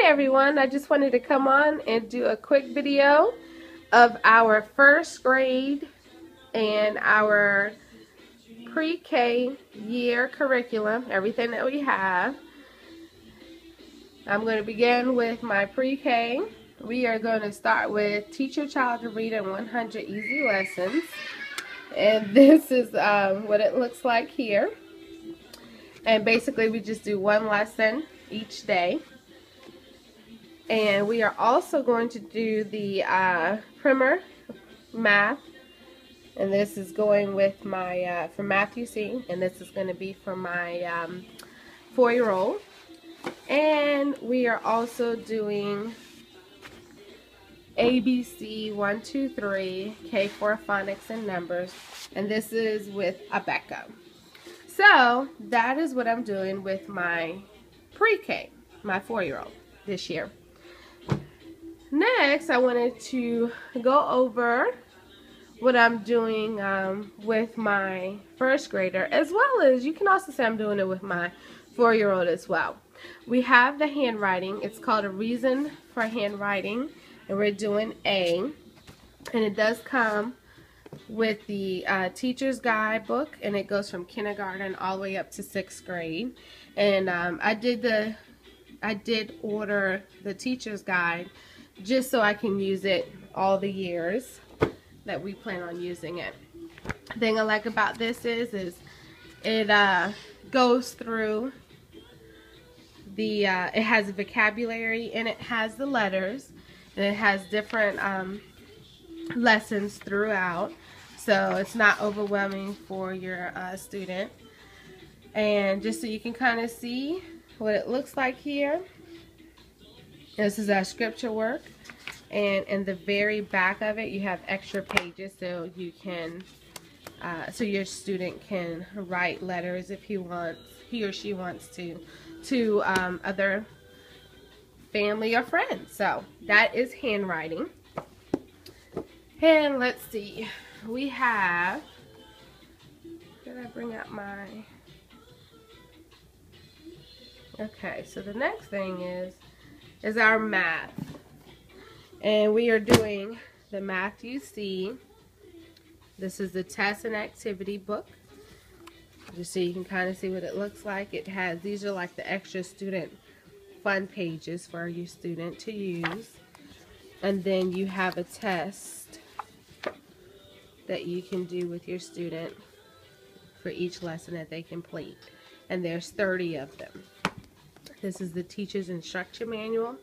everyone, I just wanted to come on and do a quick video of our first grade and our pre-K year curriculum, everything that we have. I'm going to begin with my pre-K. We are going to start with Teach Your Child to Read in 100 Easy Lessons. And this is what it looks like here. And basically we just do one lesson each day. And we are also going to do the primer math. And this is going with my, for Matthew C. And this is going to be for my 4-year-old. And we are also doing ABC 1, 2, 3, K4 phonics and numbers. And this is with Abeka. So that is what I'm doing with my pre-K, my 4-year-old this year. Next, I wanted to go over what I'm doing with my first grader, as well as you can also say I'm doing it with my 4-year-old as well. We have the handwriting. It's called A Reason for Handwriting, and we're doing A. And it does come with the teacher's guidebook, and it goes from kindergarten all the way up to 6th grade. And I did order the teacher's guide just so I can use it all the years that we plan on using it. The thing I like about this is it goes through the it has vocabulary, and it has the letters, and it has different lessons throughout, so it's not overwhelming for your student. And just so you can kind of see what it looks like here, this is our scripture work, and in the very back of it you have extra pages so you can so your student can write letters if he or she wants to other family or friends. So that is handwriting. And let's see, we have, did I bring out my, okay, so the next thing is our math. And we are doing the Matthew C. This is the test and activity book. Just so you can kind of see what it looks like. It has, these are like the extra student fun pages for your student to use. And then you have a test that you can do with your student for each lesson that they complete. And there's 30 of them. This is the teacher's instruction manual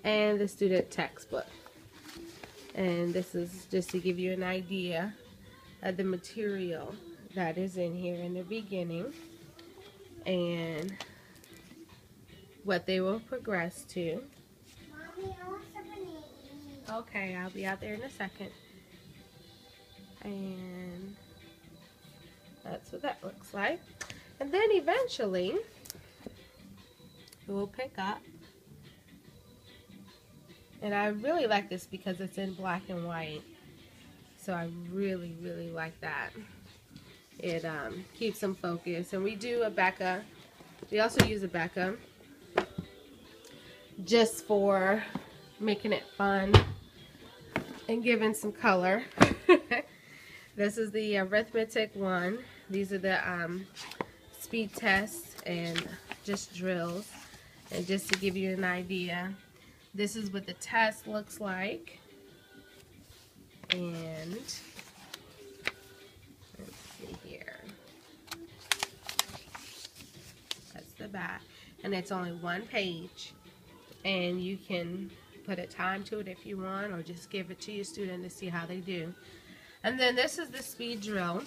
and the student textbook. And this is just to give you an idea of the material that is in here in the beginning and what they will progress to. Mommy, I want something to eat. Okay, I'll be out there in a second. And that's what that looks like. And then eventually we'll pick up. And I really like this because it's in black and white. So I really, really like that. It keeps them focused. And we do Abeka. We also use Abeka just for making it fun and giving some color. This is the arithmetic one. These are the speed tests and just drills. And just to give you an idea, this is what the test looks like. And let's see here. That's the back. And it's only one page. And you can put a time to it if you want, or just give it to your student to see how they do. And then this is the speed drill.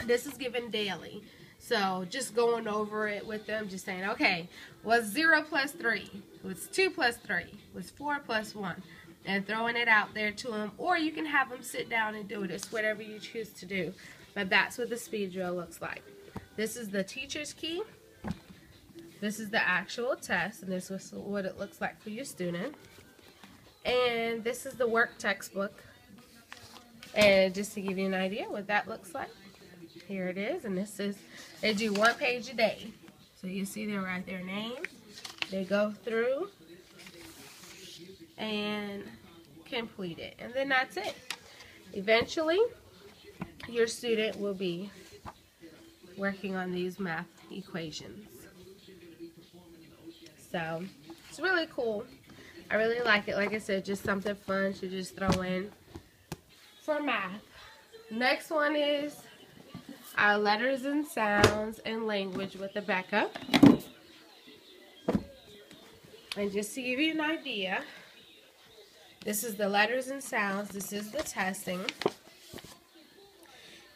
This is given daily. So just going over it with them, just saying, okay, what's 0 plus 3? What's 2 plus 3? What's 4 plus 1? And throwing it out there to them. Or you can have them sit down and do it. It's whatever you choose to do. But that's what the speed drill looks like. This is the teacher's key. This is the actual test. And this is what it looks like for your student. And this is the work textbook. And just to give you an idea what that looks like. Here it is, and this is, they do one page a day. So you see they write their name, they go through, and complete it. And then that's it. Eventually, your student will be working on these math equations. So, it's really cool. I really like it. Like I said, just something fun to just throw in for math. Next one is our letters and sounds and language with Abeka. And just to give you an idea, this is the letters and sounds. This is the testing.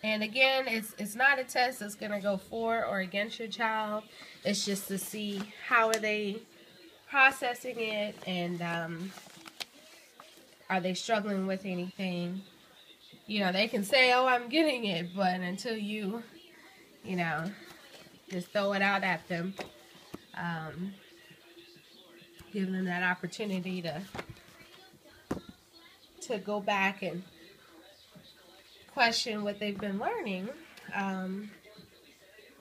And again, it's not a test that's going to go for or against your child. It's just to see how are they processing it, and are they struggling with anything. You know, they can say, oh, I'm getting it, but until you know, just throw it out at them, give them that opportunity to go back and question what they've been learning,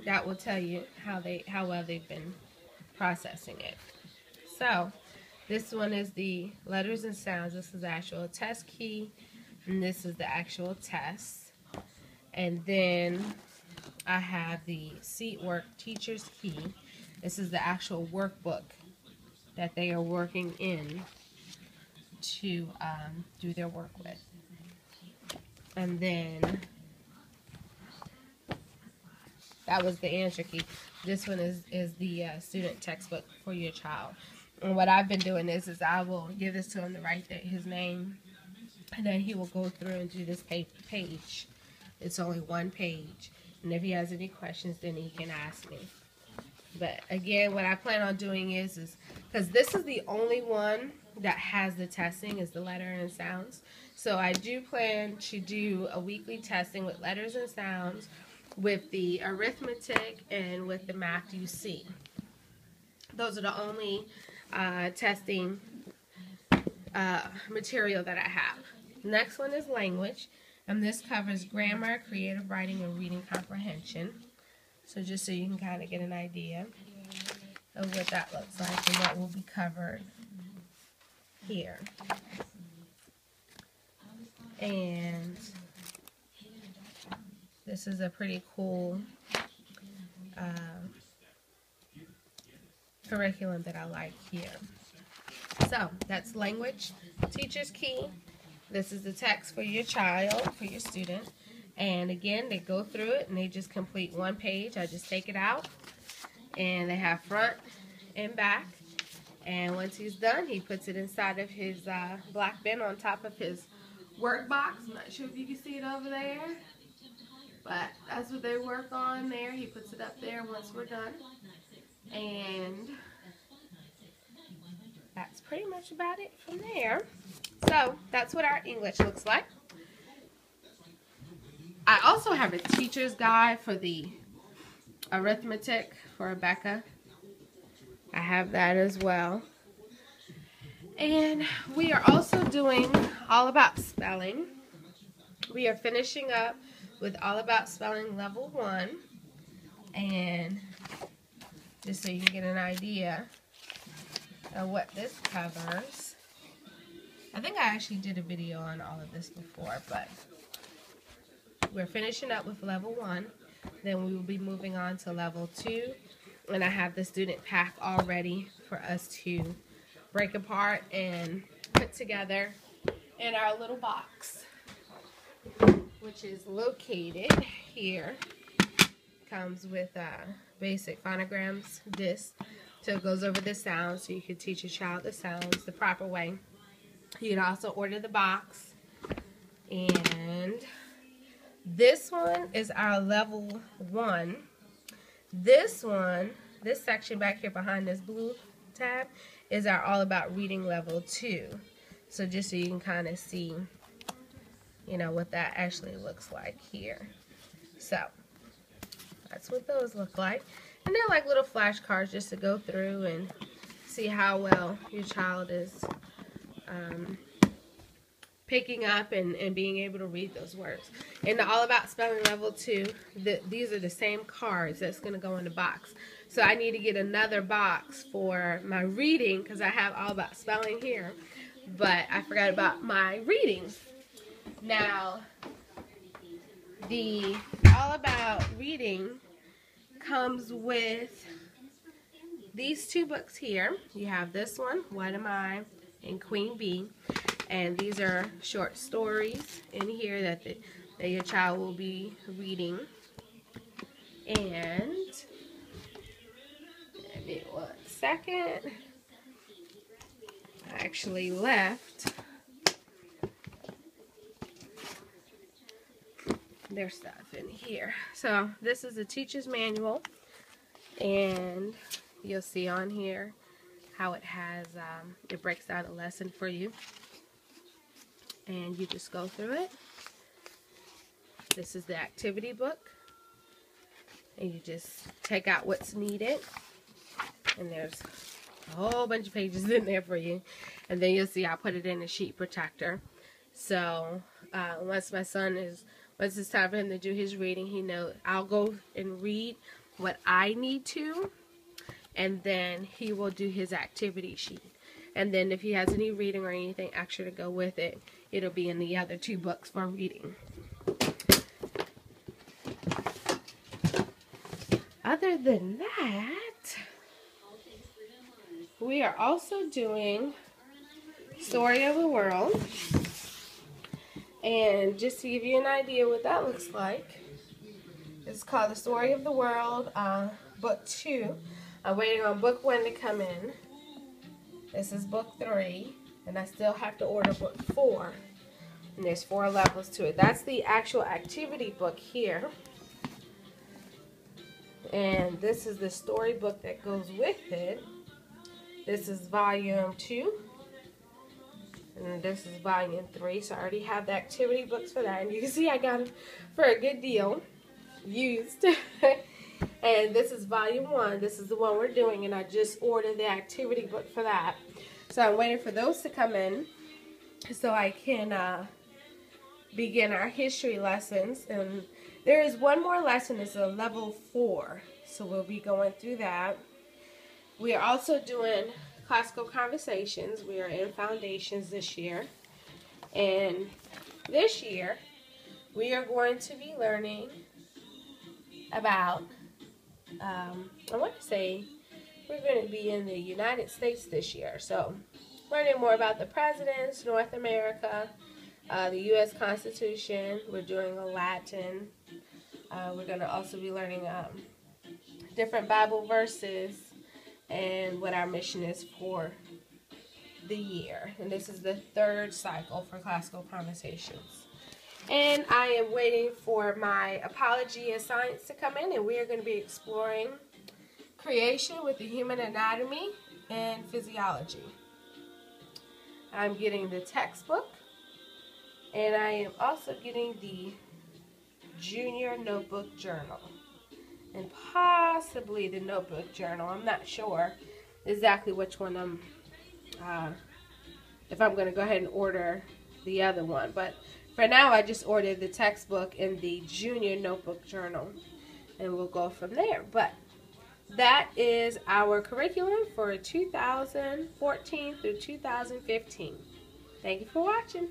that will tell you how well they've been processing it. So this one is the letters and sounds. This is the actual test key, and this is the actual test. And then I have the Seat Work Teacher's Key. This is the actual workbook that they are working in to do their work with. And then that was the answer key. This one is the student textbook for your child. And what I've been doing is I will give this to him to write his name, and then he will go through and do this page. It's only one page. And if he has any questions, then he can ask me. But again, what I plan on doing is because this is the only one that has the testing, is the letter and sounds. So I do plan to do a weekly testing with letters and sounds, with the arithmetic, and with the math UC. Those are the only testing material that I have. Next one is language, and this covers grammar, creative writing, and reading comprehension. So just so you can kind of get an idea of what that looks like and what will be covered here. And this is a pretty cool curriculum that I like here. So that's language, teacher's key. This is the text for your child, for your student. And again, they go through it and they just complete one page. I just take it out, and they have front and back. And once he's done, he puts it inside of his black bin on top of his work box. I'm not sure if you can see it over there, but that's what they work on there. He puts it up there once we're done. And that's pretty much about it from there. So that's what our English looks like. I also have a teacher's guide for the arithmetic for Abeka. I have that as well. And we are also doing All About Spelling. We are finishing up with All About Spelling Level 1. And just so you can get an idea of what this covers. I think I actually did a video on all of this before, but we're finishing up with Level 1. Then we will be moving on to Level 2. And I have the student pack all ready for us to break apart and put together in our little box, which is located here. Comes with basic phonograms disc, so it goes over the sounds, so you can teach your child the sounds the proper way. You can also order the box. And this one is our Level 1. This one, this section back here behind this blue tab, is our All About Reading Level 2. So just so you can kind of see, you know, what that actually looks like here. So that's what those look like. And they're like little flashcards just to go through and see how well your child is picking up and being able to read those words. In the All About Spelling Level 2, these are the same cards that's going to go in the box. So I need to get another box for my reading, because I have All About Spelling here. but I forgot about my reading. Now, the All About Reading comes with these two books here. You have this one, What Am I, and Queen Bee. And these are short stories in here that your child will be reading. And give me 1 second. I actually left their stuff in here. So this is a teacher's manual, and you'll see on here how it has it breaks out a lesson for you, and you just go through it. This is the activity book, and you just take out what's needed, and there's a whole bunch of pages in there for you. And then you'll see I put it in a sheet protector, so once it's time for him to do his reading, he knows I'll go and read what I need to, and then he will do his activity sheet. And then if he has any reading or anything extra to go with it, it'll be in the other two books for reading. Other than that, we are also doing Story of the World. And just to give you an idea what that looks like, it's called The Story of the World, Book 2. I'm waiting on Book 1 to come in. This is Book 3, and I still have to order Book 4. And there's 4 levels to it. That's the actual activity book here. And this is the storybook that goes with it. This is Volume 2. And this is Volume 3. So I already have the activity books for that. And you can see I got them for a good deal. Used. And this is Volume 1. This is the one we're doing. And I just ordered the activity book for that. So I'm waiting for those to come in so I can begin our history lessons. And there is one more lesson. It's a level 4. So we'll be going through that. We are also doing classical conversations. We are in foundations this year. And this year, we are going to be learning about, I want to say, we're going to be in the United States this year. So, learning more about the presidents, North America, the U.S. Constitution. We're doing a Latin. We're going to also be learning different Bible verses and what our mission is for the year. And this is the 3rd cycle for classical conversations. And I am waiting for my apology and science to come in, and we are going to be exploring creation with the human anatomy and physiology. I'm getting the textbook, and I am also getting the junior notebook journal, and possibly the notebook journal. I'm not sure exactly which one if I'm going to go ahead and order the other one. But for now, I just ordered the textbook and the junior notebook journal, and we'll go from there. But that is our curriculum for 2014 through 2015. Thank you for watching.